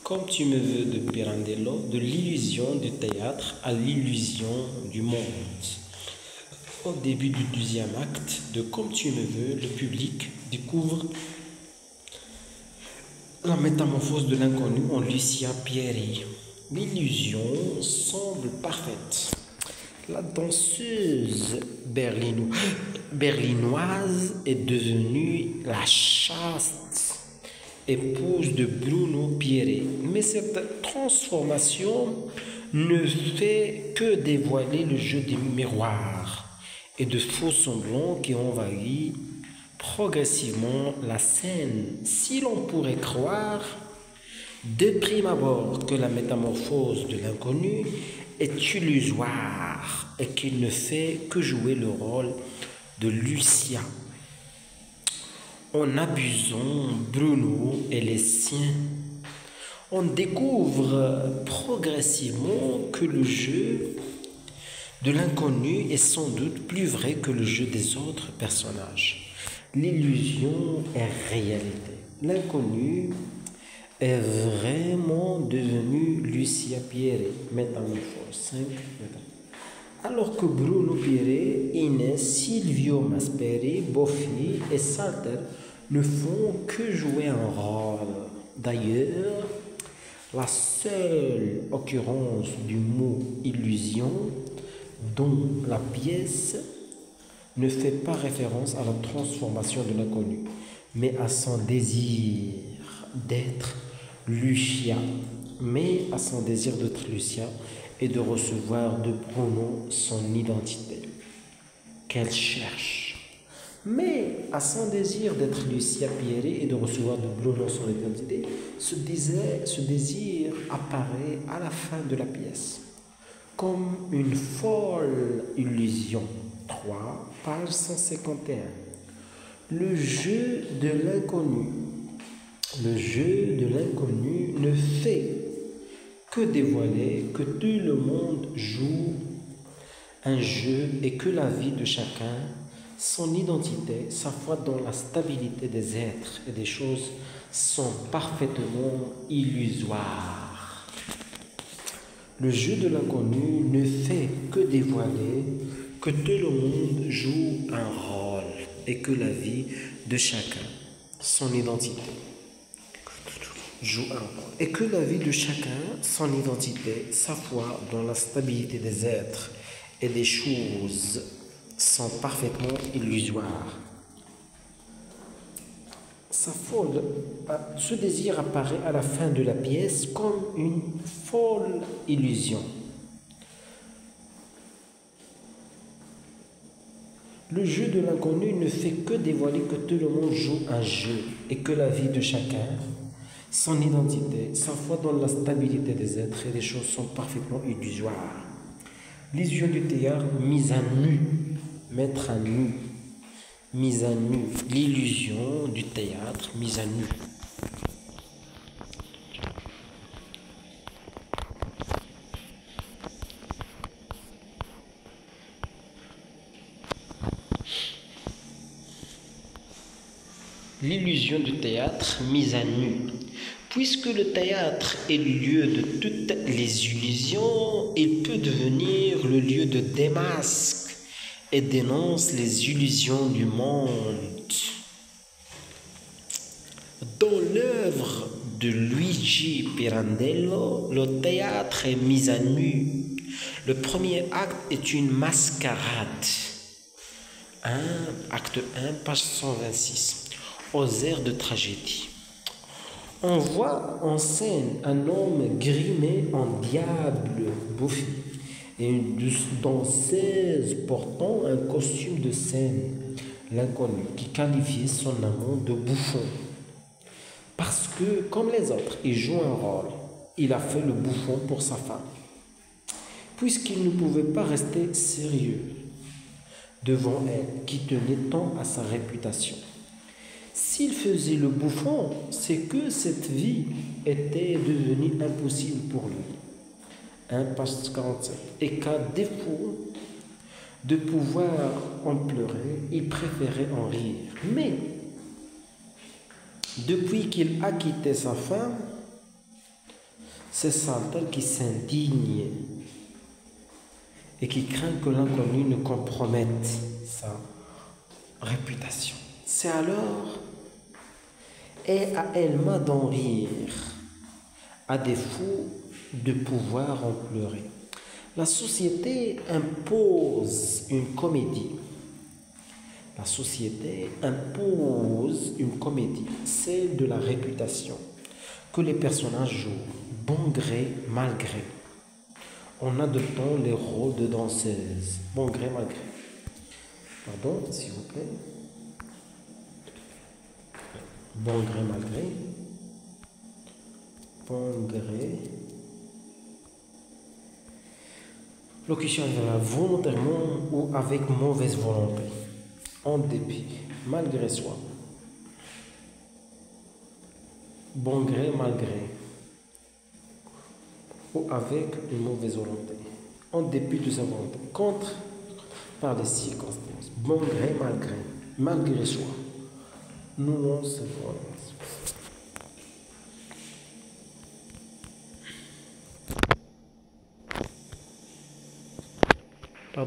Comme tu me veux de Pirandello, de l'illusion du théâtre à l'illusion du monde. Au début du deuxième acte de Comme tu me veux, le public découvre la métamorphose de l'inconnu en Lucia Pieri. L'illusion semble parfaite. La danseuse berlinoise est devenue la chaste épouse de Bruno Pieri. Mais cette transformation ne fait que dévoiler le jeu des miroirs et de faux semblants qui envahit progressivement la scène. Si l'on pourrait croire de prime abord que la métamorphose de l'inconnu est illusoire et qu'il ne fait que jouer le rôle de Lucia. En abusant Bruno et les siens, on découvre progressivement que le jeu de l'inconnu est sans doute plus vrai que le jeu des autres personnages. L'illusion est réalité. L'inconnu est vraiment devenu Lucia Pieri, métamorphose 5. Alors que Bruno Pieri, Inès, Silvio Masperi, Boffi et Salter ne font que jouer un rôle. D'ailleurs, la seule occurrence du mot illusion dans la pièce ne fait pas référence à la transformation de l'inconnu, mais à son désir d'être Lucia, et de recevoir de Bruno son identité qu'elle cherche. Mais à son désir d'être Lucia Pieri et de recevoir de Bruno son identité, ce désir apparaît à la fin de la pièce comme une folle illusion. 3, page 151. Le jeu de l'inconnu. Le jeu de l'inconnu ne fait que dévoiler que tout le monde joue un jeu et que la vie de chacun, son identité, sa foi dans la stabilité des êtres et des choses sont parfaitement illusoires. Le jeu de l'inconnu ne fait que dévoiler que tout le monde joue un rôle et que la vie de chacun, son identité, joue un rôle. Et que la vie de chacun, son identité, sa foi dans la stabilité des êtres et des choses sont parfaitement illusoires. Ce désir apparaît à la fin de la pièce comme une folle illusion. Le jeu de l'inconnu ne fait que dévoiler que tout le monde joue un jeu et que la vie de chacun, son identité, sa foi dans la stabilité des êtres et des choses sont parfaitement illusoires. L'illusion du théâtre mise à nu, mettre à nu, mise à nu. L'illusion du théâtre mise à nu. L'illusion du théâtre mise à nu. Puisque le théâtre est le lieu de toutes les illusions, il peut devenir le lieu de démasque et dénonce les illusions du monde. Dans l'œuvre de Luigi Pirandello, le théâtre est mis à nu. Le premier acte est une mascarade. Acte 1, page 126. Aux airs de tragédie. On voit en scène un homme grimé en diable Boffi et une danseuse portant un costume de scène, l'inconnu, qui qualifiait son amant de bouffon. Parce que, comme les autres, il joue un rôle. Il a fait le bouffon pour sa femme. Puisqu'il ne pouvait pas rester sérieux devant elle, qui tenait tant à sa réputation. S'il faisait le bouffon, c'est que cette vie était devenue impossible pour lui. Page 47. Et qu'à défaut de pouvoir en pleurer, il préférait en rire. Mais, depuis qu'il a quitté sa femme, C'est Saltel qui s'indigne et qui craint que l'inconnu ne compromette sa réputation. C'est alors et à Elma d'en rire, à défaut de pouvoir en pleurer. La société impose une comédie. La société impose une comédie, celle de la réputation, que les personnages jouent, bon gré, mal gré, en adoptant les rôles de danseuse, bon gré, mal gré. Pardon, s'il vous plaît. Bon gré, mal gré. Bon gré. Locution adverbiale volontairement ou avec mauvaise volonté. En dépit, malgré soi. Bon gré, mal gré. Ou avec une mauvaise volonté. En dépit de sa volonté. Contre par les circonstances. Bon gré, mal gré. Malgré soi. Nous non se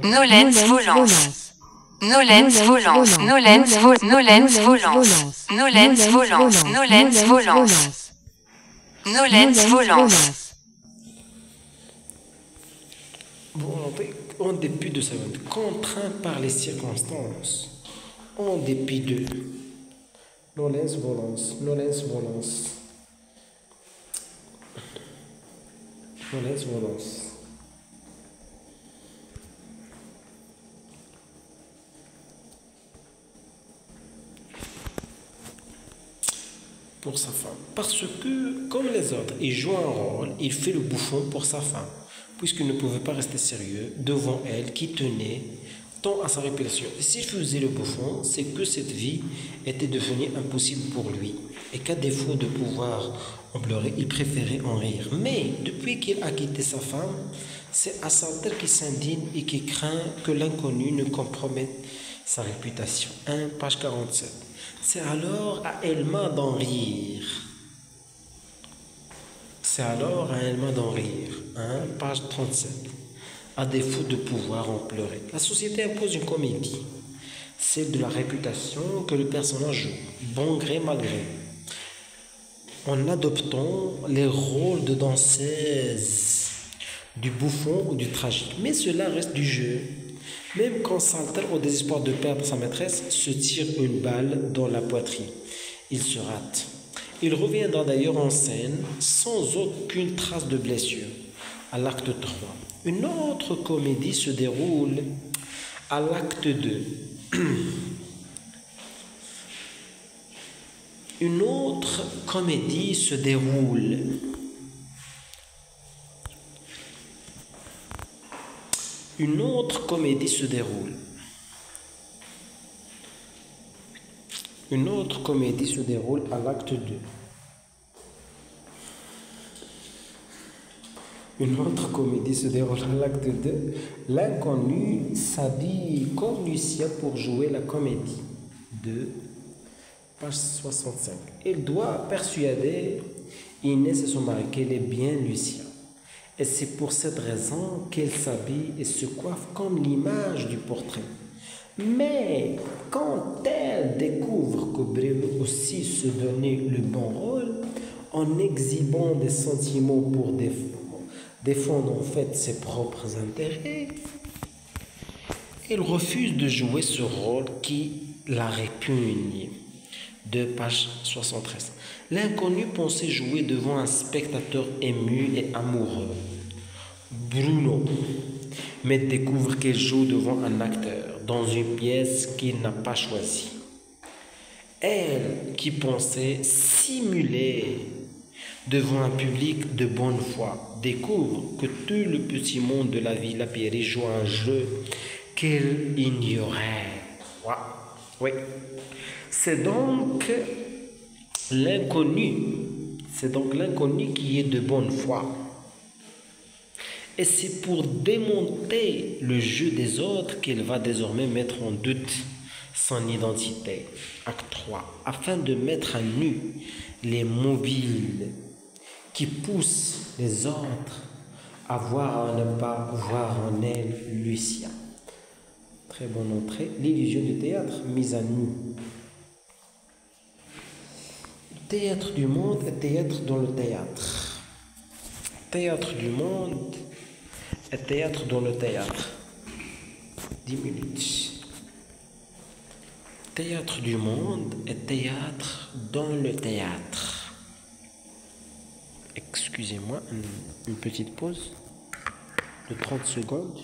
Nolens volance. Nolens volance. Nolens volance. Nolens volance. Nolens volance. Nolens volance. Nolens volance. Volonté en dépit de sa volonté. Contraint par les circonstances. En dépit de. Nolens volance. Nolens volance. Nolens volance. Pour sa femme. Parce que, comme les autres, il joue un rôle, il fait le bouffon pour sa femme, puisqu'il ne pouvait pas rester sérieux devant elle qui tenait tant à sa réputation. Et s'il faisait le bouffon, c'est que cette vie était devenue impossible pour lui, et qu'à défaut de pouvoir en pleurer, il préférait en rire. Mais depuis qu'il a quitté sa femme, c'est Saltel qui s'indigne et qui craint que l'inconnu ne compromette sa réputation. 1, page 47. C'est alors à Elma d'en rire. C'est alors à Elma d'en rire. 1, page 37. À défaut de pouvoir en pleurer. La société impose une comédie. Celle de la réputation que le personnage joue. Bon gré, mal gré. En adoptant les rôles de danseuse, du bouffon ou du tragique. Mais cela reste du jeu. Même quand Saltel, au désespoir de perdre sa maîtresse, se tire une balle dans la poitrine, il se rate. Il reviendra d'ailleurs en scène sans aucune trace de blessure à l'acte 3. Une autre comédie se déroule à l'acte 2. Une autre comédie se déroule. Une autre comédie se déroule. Une autre comédie se déroule à l'acte 2. Une autre comédie se déroule à l'acte 2. L'inconnu s'habille comme Lucien pour jouer la comédie. 2, page 65. Il doit persuader Inès et son mari qu'elle est bien Lucien. Et c'est pour cette raison qu'elle s'habille et se coiffe comme l'image du portrait. Mais quand elle découvre que Bruno aussi se donnait le bon rôle, en exhibant des sentiments pour défendre en fait ses propres intérêts, elle refuse de jouer ce rôle qui la répugne. 2, page 73. L'inconnu pensait jouer devant un spectateur ému et amoureux, Bruno, mais découvre qu'elle joue devant un acteur dans une pièce qu'il n'a pas choisie. Elle, qui pensait simuler devant un public de bonne foi, découvre que tout le petit monde de la Villa Pierry joue un jeu qu'elle ignorait. Oui. C'est donc l'inconnu qui est de bonne foi. Et c'est pour démonter le jeu des autres qu'elle va désormais mettre en doute son identité. Acte 3. Afin de mettre à nu les mobiles qui pousse les autres à voir à ne pas voir en elle Lucia. Très bonne entrée. L'illusion du théâtre mise à nu. Théâtre du monde et théâtre dans le théâtre. Théâtre du monde et théâtre dans le théâtre. 10 minutes. Théâtre du monde et théâtre dans le théâtre. Excusez-moi, une petite pause de 30 secondes.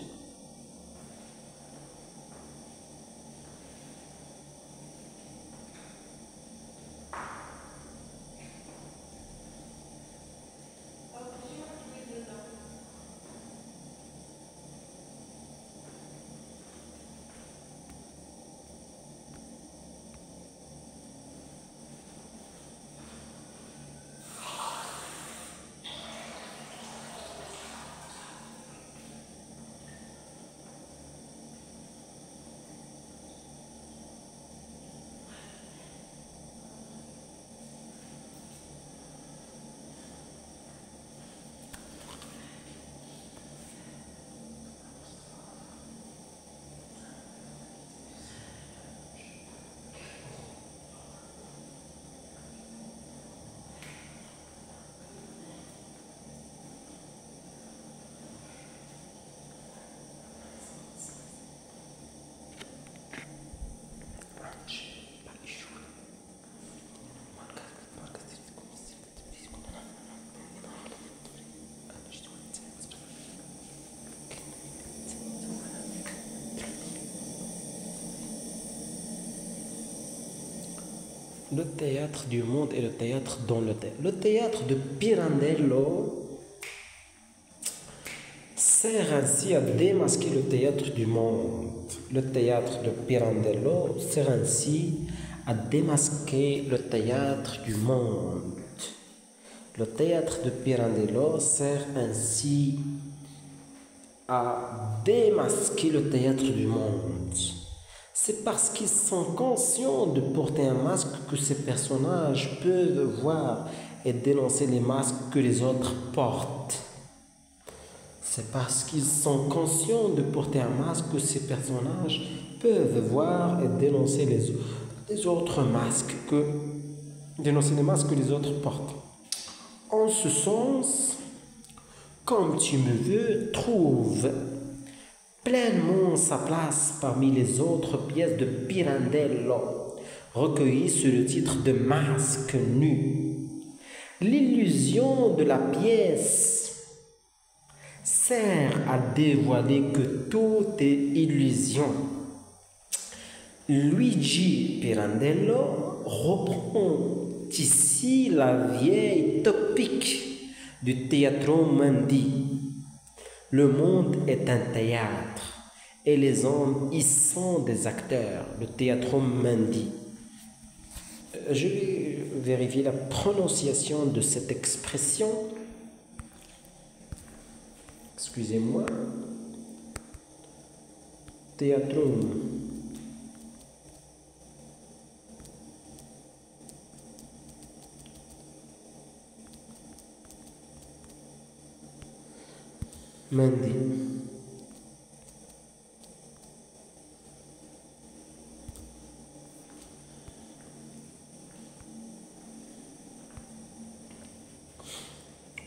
Le théâtre du monde et le théâtre dans le théâtre. Le théâtre de Pirandello sert ainsi à démasquer le théâtre du monde. Le théâtre de Pirandello sert ainsi à démasquer le théâtre du monde. Le théâtre de Pirandello sert ainsi à démasquer le théâtre du monde. C'est parce qu'ils sont conscients de porter un masque que ces personnages peuvent voir et dénoncer les masques que les autres portent. C'est parce qu'ils sont conscients de porter un masque que ces personnages peuvent voir et dénoncer les autres masques dénoncer les masques que les autres portent. En ce sens, comme tu me veux, trouve pleinement sa place parmi les autres pièces de Pirandello, recueillies sous le titre de Masque nu. L'illusion de la pièce sert à dévoiler que tout est illusion. Luigi Pirandello reprend ici la vieille topique du Teatro Mundi. Le monde est un théâtre et les hommes y sont des acteurs. Le Teatro Mundi. Je vais vérifier la prononciation de cette expression. Excusez-moi. Teatrum. Mundi.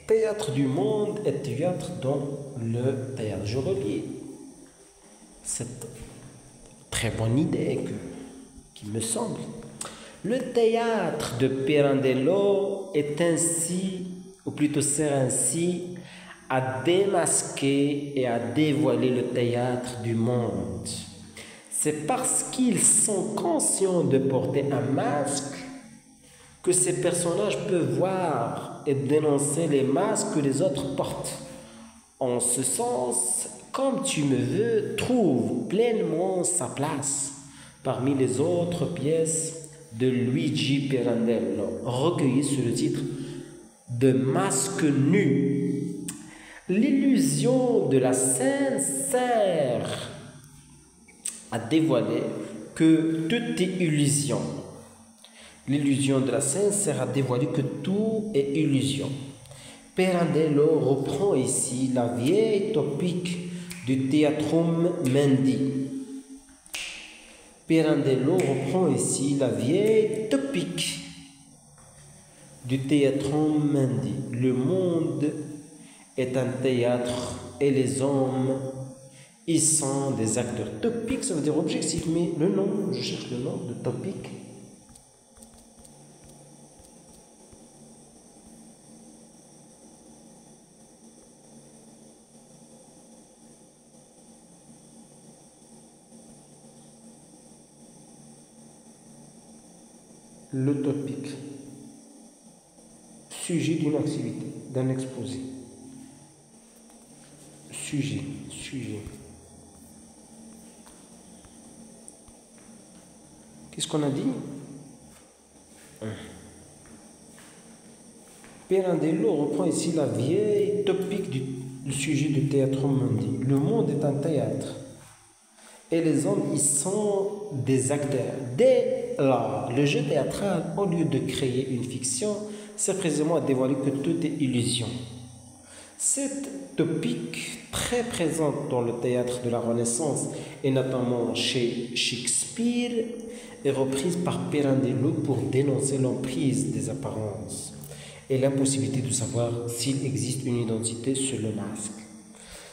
Théâtre du monde et théâtre dans le théâtre. Je relis cette très bonne idée qui me semble. Le théâtre de Pirandello est ainsi, ou plutôt sert ainsi, à démasquer et à dévoiler le théâtre du monde. C'est parce qu'ils sont conscients de porter un masque que ces personnages peuvent voir et dénoncer les masques que les autres portent. En ce sens, comme tu me veux, trouve pleinement sa place parmi les autres pièces de Luigi Pirandello, recueillies sous le titre de Masque nu. L'illusion de la scène sert à dévoiler que tout est illusion. L'illusion de la scène sert à dévoiler que tout est illusion. Pirandello reprend ici la vieille topique du Theatrum Mundi. Pirandello reprend ici la vieille topique du Theatrum Mundi. Le monde est un théâtre et les hommes y sont des acteurs. Topique, ça veut dire objectif, mais le nom, je cherche le nom de topique. Le topique, sujet d'une activité, d'un exposé. Sujet. Qu'est-ce qu'on a dit? Pirandello reprend ici la vieille topique du sujet du théâtre mundi. Le monde est un théâtre et les hommes y sont des acteurs. Dès là, le jeu théâtral, au lieu de créer une fiction, c'est précisément dévoiler que tout est illusion. Cette topique, très présente dans le théâtre de la Renaissance et notamment chez Shakespeare, est reprise par Pirandello pour dénoncer l'emprise des apparences et l'impossibilité de savoir s'il existe une identité sur le masque.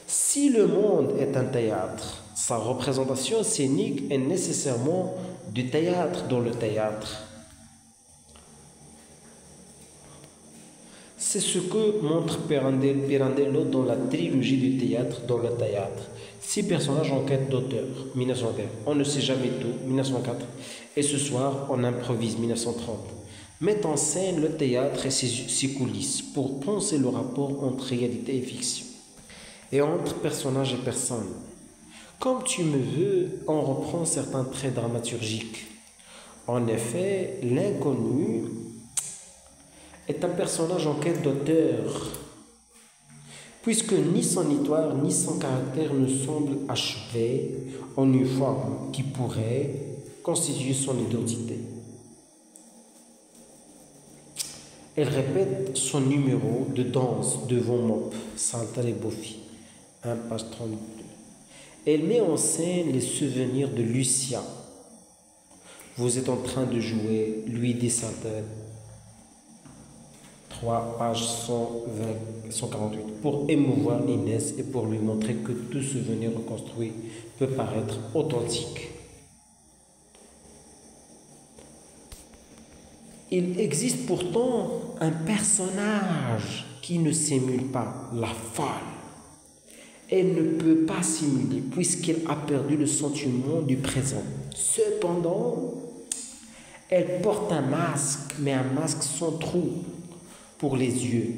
Si le monde est un théâtre, sa représentation scénique est nécessairement du théâtre dans le théâtre. C'est ce que montre Pirandello dans la trilogie du théâtre dans le théâtre. 6 personnages en quête d'auteur, 1901. On ne sait jamais tout, 1904. Et ce soir, on improvise, 1930. Met en scène le théâtre et ses coulisses pour penser le rapport entre réalité et fiction. Et entre personnage et personne. Comme tu me veux, on reprend certains traits dramaturgiques. En effet, l'inconnu est un personnage en quête d'auteur, puisque ni son histoire ni son caractère ne semblent achevés en une forme qui pourrait constituer son identité. Elle répète son numéro de danse devant Mop, Salta et Bofi, 1 page 32. Elle met en scène les souvenirs de Lucien. Vous êtes en train de jouer, lui dit Salta, 3 page 148, pour émouvoir Inès et pour lui montrer que tout souvenir reconstruit peut paraître authentique. Il existe pourtant un personnage qui ne simule pas, la folle. Elle ne peut pas simuler puisqu'elle a perdu le sentiment du présent. Cependant, elle porte un masque, mais un masque sans trou pour les yeux.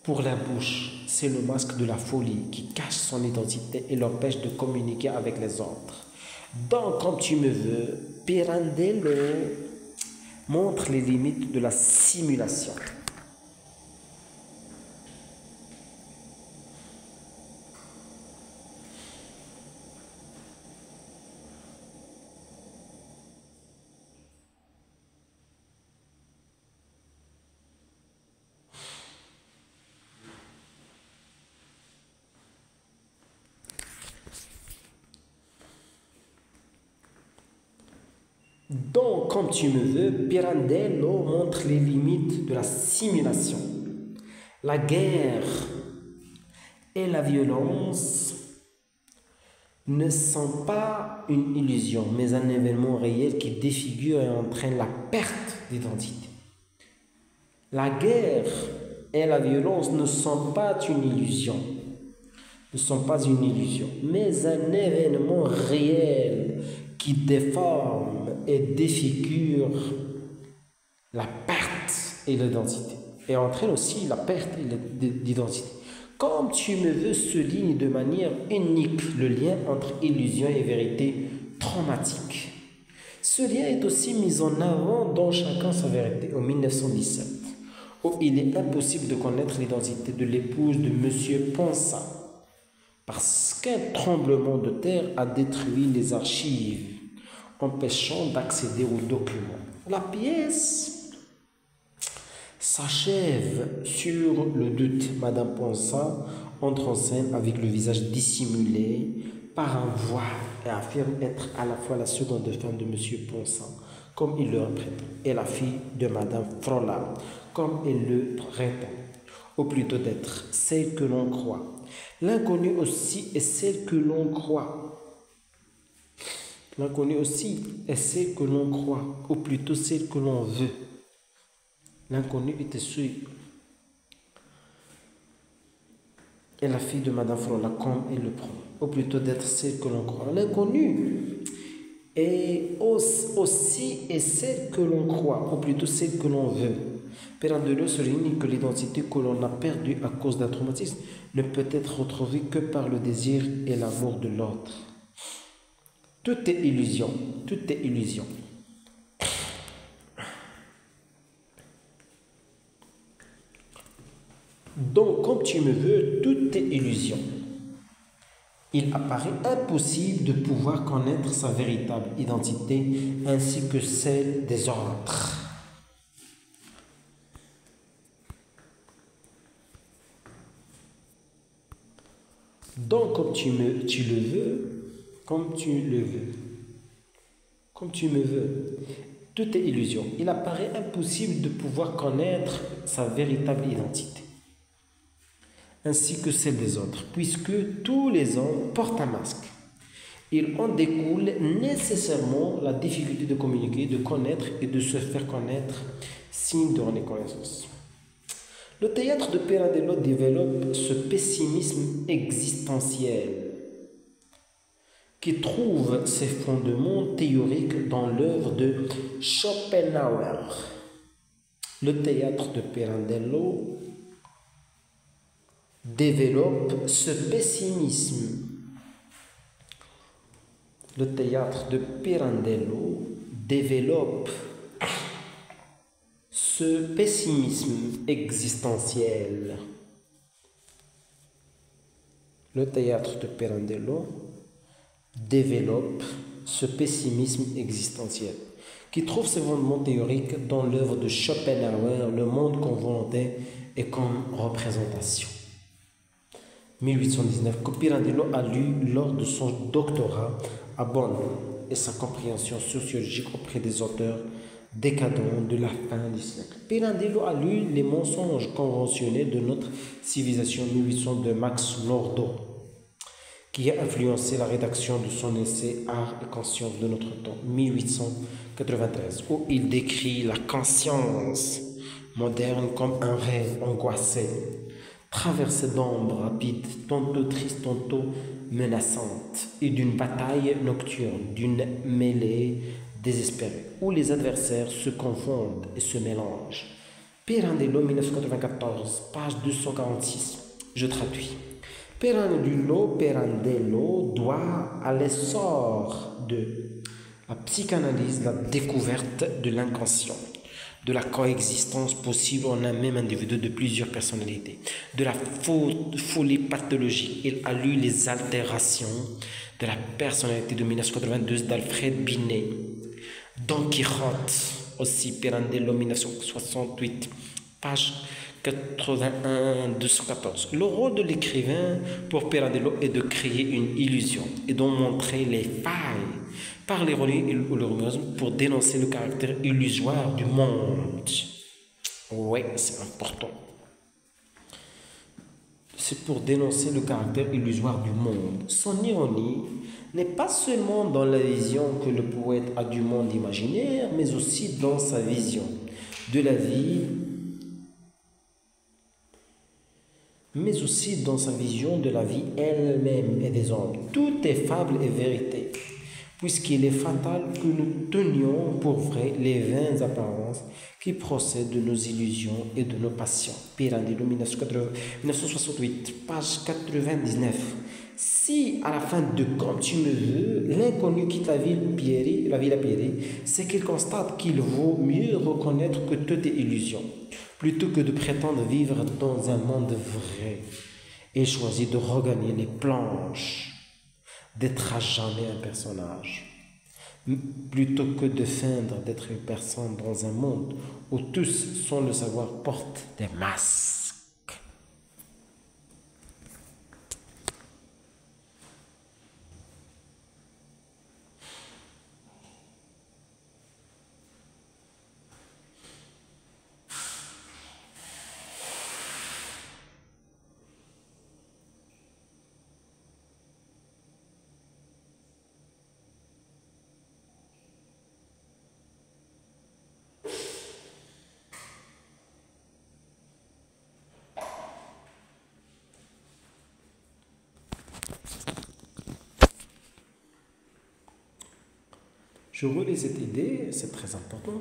Pour la bouche, c'est le masque de la folie qui cache son identité et l'empêche de communiquer avec les autres. Donc, comme tu me veux, Pirandello montre les limites de la simulation. Donc, comme tu me veux, Pirandello montre les limites de la simulation. La guerre et la violence ne sont pas une illusion, mais un événement réel qui défigure et entraîne la perte d'identité. La guerre et la violence ne sont pas une illusion, mais un événement réel qui déforme et défigure la perte et l'identité, et entraîne aussi la perte d'identité. Comme tu me veux, souligne de manière unique le lien entre illusion et vérité traumatique. Ce lien est aussi mis en avant dans Chacun sa vérité, en 1917, où il est impossible de connaître l'identité de l'épouse de M. Poncin, parce qu'un tremblement de terre a détruit les archives, empêchant d'accéder aux documents. La pièce S'achève sur le doute. Madame Ponsa entre en scène avec le visage dissimulé par un voile et affirme être à la fois la seconde femme de Monsieur Ponsa, comme il le prétend, et la fille de Madame Frola, comme il le prétend, ou plutôt d'être celle que l'on croit. L'inconnu aussi est celle que l'on croit. L'inconnu aussi est celle que l'on croit, ou plutôt celle que l'on veut. L'inconnu était celui et la fille de Madame Frola, comme il le prend, ou plutôt d'être celle que l'on croit. L'inconnu est aussi est celle que l'on croit, ou plutôt celle que l'on veut. Pirandello souligne que l'identité que l'on a perdue à cause d'un traumatisme ne peut être retrouvée que par le désir et l'amour de l'autre. Tout est illusion, tout est illusion. Donc, comme tu me veux, tout est illusion. Il apparaît impossible de pouvoir connaître sa véritable identité ainsi que celle des autres. Donc, comme tu le veux, comme tu le veux, comme tu me veux, tout est illusion. Il apparaît impossible de pouvoir connaître sa véritable identité ainsi que celle des autres, puisque tous les hommes portent un masque. Il en découle nécessairement la difficulté de communiquer, de connaître et de se faire connaître, signe de reconnaissance. Le théâtre de Pirandello développe ce pessimisme existentiel qui trouve ses fondements théoriques dans l'œuvre de Schopenhauer. Le théâtre de Pirandello développe ce pessimisme. Le théâtre de Pirandello développe ce pessimisme existentiel. Le théâtre de Pirandello développe ce pessimisme existentiel qui trouve ses fondements théoriques dans l'œuvre de Schopenhauer, Le monde comme volonté et comme représentation. 1819, que Pirandello a lu lors de son doctorat à Bonn et sa compréhension sociologique auprès des auteurs décadents de la fin du siècle. Pirandello a lu Les mensonges conventionnels de notre civilisation 1800 de Max Nordau, qui a influencé la rédaction de son essai Art et conscience de notre temps 1893, où il décrit la conscience moderne comme un rêve angoissé, traversée d'ombres rapides, tantôt tristes, tantôt menaçantes, et d'une bataille nocturne, d'une mêlée désespérée, où les adversaires se confondent et se mélangent. Pirandello, 1994, page 246. Je traduis. Pirandello doit à l'essor de la psychanalyse la découverte de l'inconscient, de la coexistence possible en un même individu de plusieurs personnalités, de la folie pathologique. Il a lu Les altérations de la personnalité de 1992 d'Alfred Binet. Don Quichotte, aussi Pirandello, 1968, page 81-214. Le rôle de l'écrivain pour Pirandello est de créer une illusion et d'en montrer les failles par l'ironie ou l'humorisme pour dénoncer le caractère illusoire du monde. Oui, c'est important. C'est pour dénoncer le caractère illusoire du monde. Son ironie n'est pas seulement dans la vision que le poète a du monde imaginaire, mais aussi dans sa vision de la vie, mais aussi dans sa vision de la vie elle-même et des hommes. Tout est fable et vérité, puisqu'il est fatal que nous tenions pour vrai les vaines apparences qui procèdent de nos illusions et de nos passions. Pirandello, 1968, page 99. Si, à la fin de Comme tu me veux, l'inconnu quitte la ville à Pierry, c'est qu'il constate qu'il vaut mieux reconnaître que tout est illusion, plutôt que de prétendre vivre dans un monde vrai. Il choisit de regagner les planches, d'être à jamais un personnage. plutôt que de feindre d'être une personne dans un monde où tous, sans le savoir, portent des masques. Je relis cette idée, c'est très important.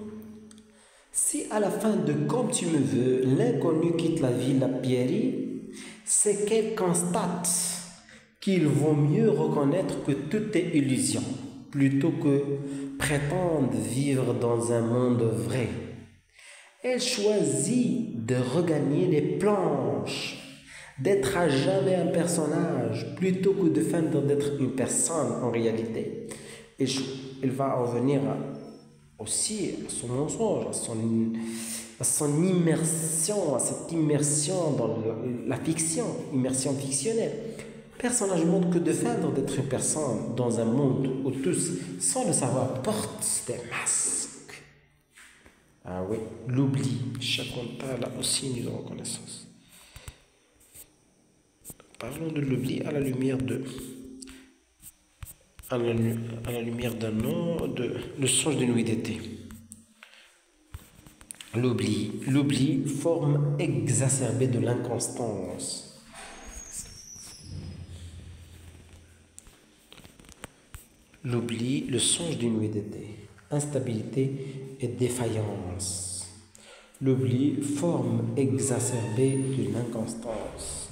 Si à la fin de Comme tu me veux, l'inconnu quitte la ville à Pierry, c'est qu'elle constate qu'il vaut mieux reconnaître que tout est illusion, plutôt que prétendre vivre dans un monde vrai. Elle choisit de regagner les planches, d'être à jamais un personnage, plutôt que de feindre d'être une personne en réalité. Et il va revenir aussi à son mensonge, à son immersion, à cette immersion dans la fiction, immersion fictionnelle. Personnage montre que de feindre d'être une personne dans un monde où tous, sans le savoir, portent des masques. Ah oui, l'oubli. Chaconta là aussi une reconnaissance. Parlons de l'oubli à la lumière de... à la lumière d'un nom, de le songe de nuit d'été. L'oubli, forme exacerbée de l'inconstance. L'oubli, le songe d'une nuit d'été. Instabilité et défaillance. L'oubli, forme exacerbée de l'inconstance.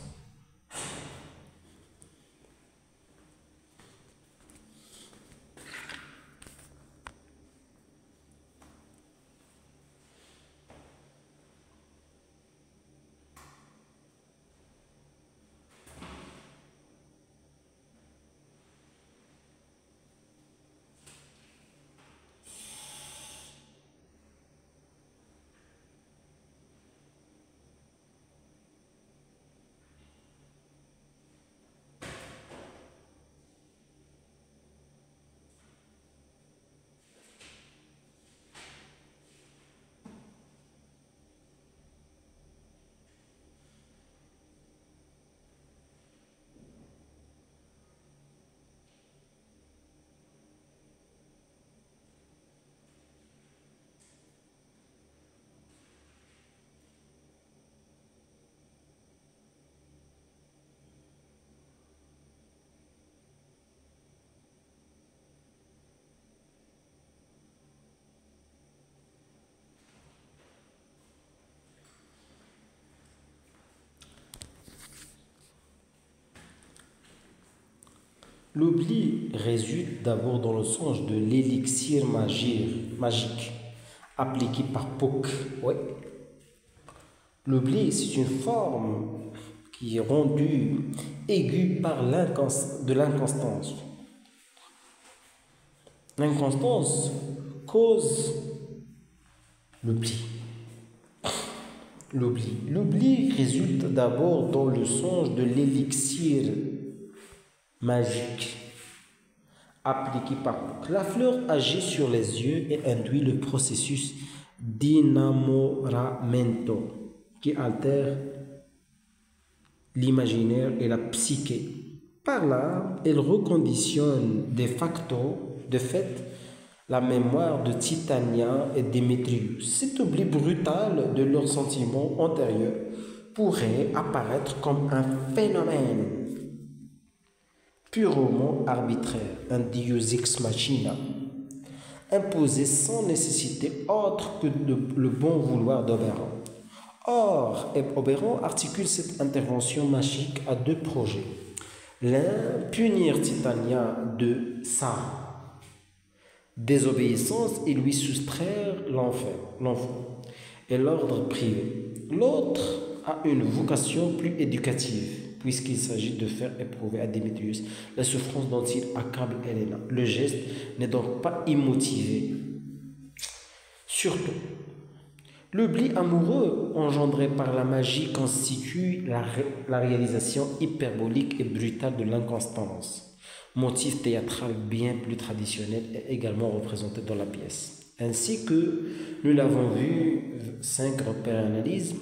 L'oubli résulte d'abord dans le songe de l'élixir magique appliqué par Puck. Ouais. L'oubli, c'est une forme qui est rendue aiguë par de l'inconstance. L'inconstance cause l'oubli. L'oubli résulte d'abord dans le songe de l'élixir magique appliqué par Puck. La fleur agit sur les yeux et induit le processus d'innamoramento qui altère l'imaginaire et la psyché. Par là, elle reconditionne de fait, la mémoire de Titania et Démétrius. Cet oubli brutal de leurs sentiments antérieurs pourrait apparaître comme un phénomène purement arbitraire, un deus ex machina, imposé sans nécessité autre que le bon vouloir d'Oberon. Or, Oberon articule cette intervention magique à deux projets. L'un, punir Titania de sa désobéissance et lui soustraire l'enfant et l'ordre privé. L'autre a une vocation plus éducative, puisqu'il s'agit de faire éprouver à Démétrius la souffrance dont il accable Helena. Le geste n'est donc pas immotivé. Surtout, l'oubli amoureux engendré par la magie constitue la réalisation hyperbolique et brutale de l'inconstance, motif théâtral bien plus traditionnel et également représenté dans la pièce. Ainsi que nous l'avons vu, 5 repères et analyses,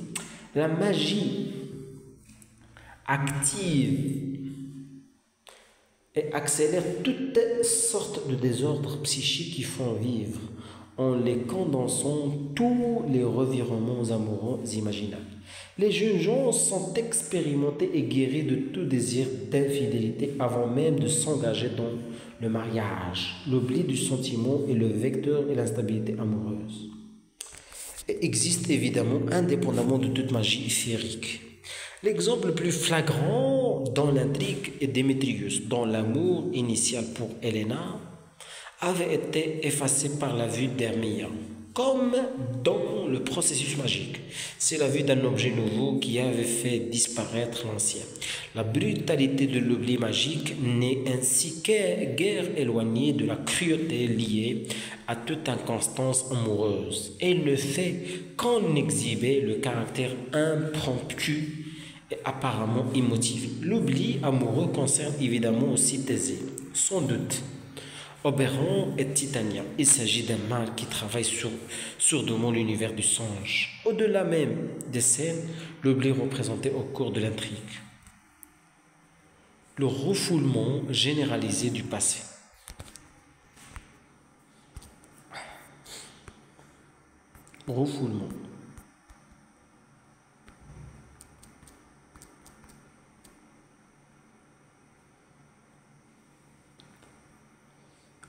la magie active et accélère toutes sortes de désordres psychiques qui font vivre, en les condensant tous les revirements amoureux imaginables. Les jeunes gens sont expérimentés et guéris de tout désir d'infidélité avant même de s'engager dans le mariage. L'oubli du sentiment est le vecteur et l'instabilité amoureuse. Et existe évidemment indépendamment de toute magie féerique. L'exemple le plus flagrant dans l'intrigue est Démétrius, dont l'amour initial pour Helena avait été effacé par la vue d'Hermia. Comme dans le processus magique, c'est la vue d'un objet nouveau qui avait fait disparaître l'ancien. La brutalité de l'oubli magique n'est ainsi guère éloignée de la cruauté liée à toute inconstance amoureuse. Elle ne fait qu'en exhiber le caractère impromptu et apparemment immotivé. L'oubli amoureux concerne évidemment aussi Thésée, sans doute. Oberon et Titania. Il s'agit d'un mâle qui travaille sourdement l'univers du songe. Au-delà même des scènes, l'oubli représenté au cours de l'intrigue. Le refoulement généralisé du passé. Refoulement.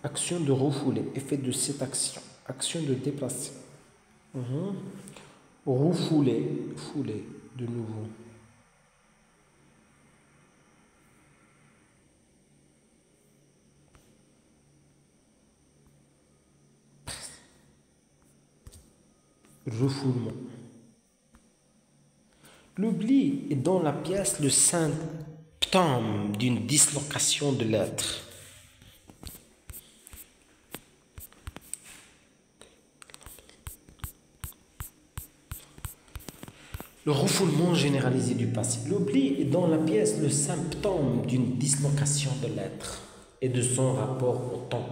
Action de refouler, effet de cette action. Action de déplacer. Refouler, fouler de nouveau. Refoulement. L'oubli est dans la pièce le symptôme d'une dislocation de l'être. Le refoulement généralisé du passé. L'oubli est dans la pièce le symptôme d'une dislocation de l'être et de son rapport au temps,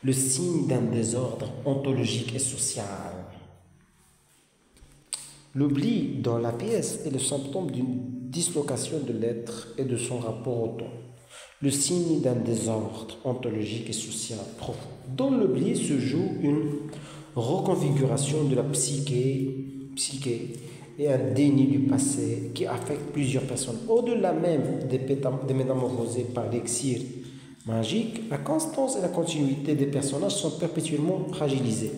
le signe d'un désordre ontologique et social. L'oubli dans la pièce est le symptôme d'une dislocation de l'être et de son rapport au temps, le signe d'un désordre ontologique et social profond. Dans l'oubli se joue une reconfiguration de la psyché et un déni du passé qui affecte plusieurs personnes. Au-delà même des métamorphosés par l'élixir magique, la constance et la continuité des personnages sont perpétuellement fragilisées.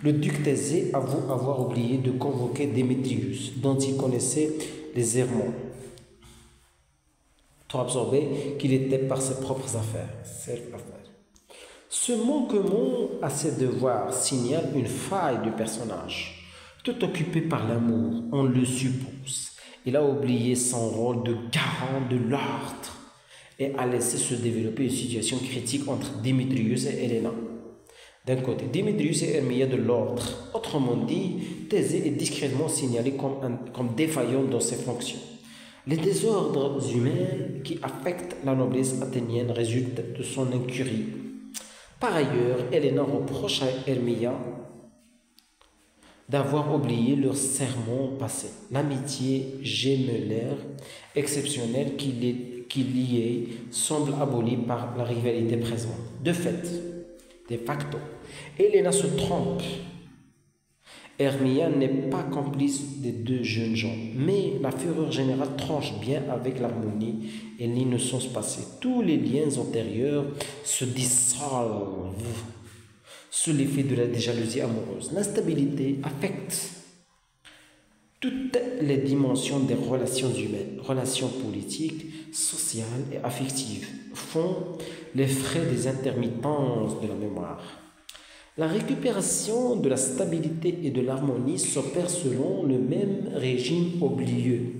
Le duc Thésée avoue avoir oublié de convoquer Démétrius, dont il connaissait les errements, trop absorbé qu'il était par ses propres affaires. Ce manquement à ses devoirs signale une faille du personnage. Tout occupé par l'amour, on le suppose. Il a oublié son rôle de garant de l'ordre et a laissé se développer une situation critique entre Démétrius et Helena. D'un côté, Démétrius et Hermia de l'ordre. Autrement dit, Thésée est discrètement signalé comme défaillant dans ses fonctions. Les désordres humains qui affectent la noblesse athénienne résultent de son incurie. Par ailleurs, Helena reproche à Hermia d'avoir oublié leur serment passé, l'amitié gémellaire exceptionnelle qui liait semble abolie par la rivalité présente. De facto, Helena se trompe. Hermia n'est pas complice des deux jeunes gens, mais la fureur générale tranche bien avec l'harmonie et l'innocence passée. Tous les liens antérieurs se dissolvent sous l'effet de la jalousie amoureuse. L'instabilité affecte toutes les dimensions des relations humaines, relations politiques, sociales et affectives, font les frais des intermittences de la mémoire. La récupération de la stabilité et de l'harmonie s'opère selon le même régime oublieux.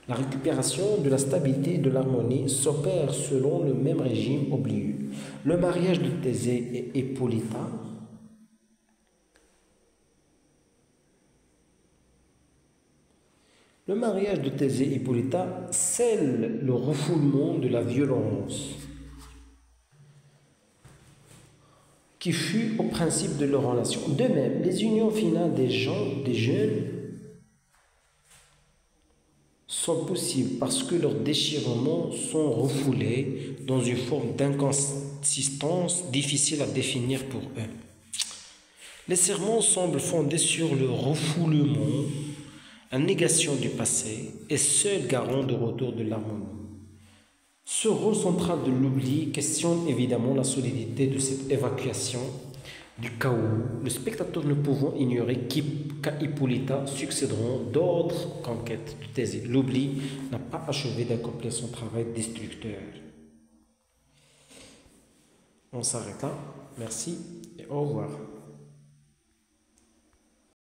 La récupération de la stabilité et de l'harmonie s'opère selon le même régime obligu. Le mariage de Thésée et Hippolyta scelle le refoulement de la violence qui fut au principe de leur relation. De même, les unions finales des jeunes sont possibles parce que leurs déchirements sont refoulés dans une forme d'inconsistance difficile à définir pour eux. Les serments semblent fondés sur le refoulement, la négation du passé est seul garant de retour de l'harmonie. Ce rôle central de l'oubli questionne évidemment la solidité de cette évacuation du chaos, le spectateur ne pouvant ignorer qu'à Hippolyta succéderont d'autres conquêtes de Thésée. L'oubli n'a pas achevé d'accomplir son travail destructeur. On s'arrête là. Merci et au revoir.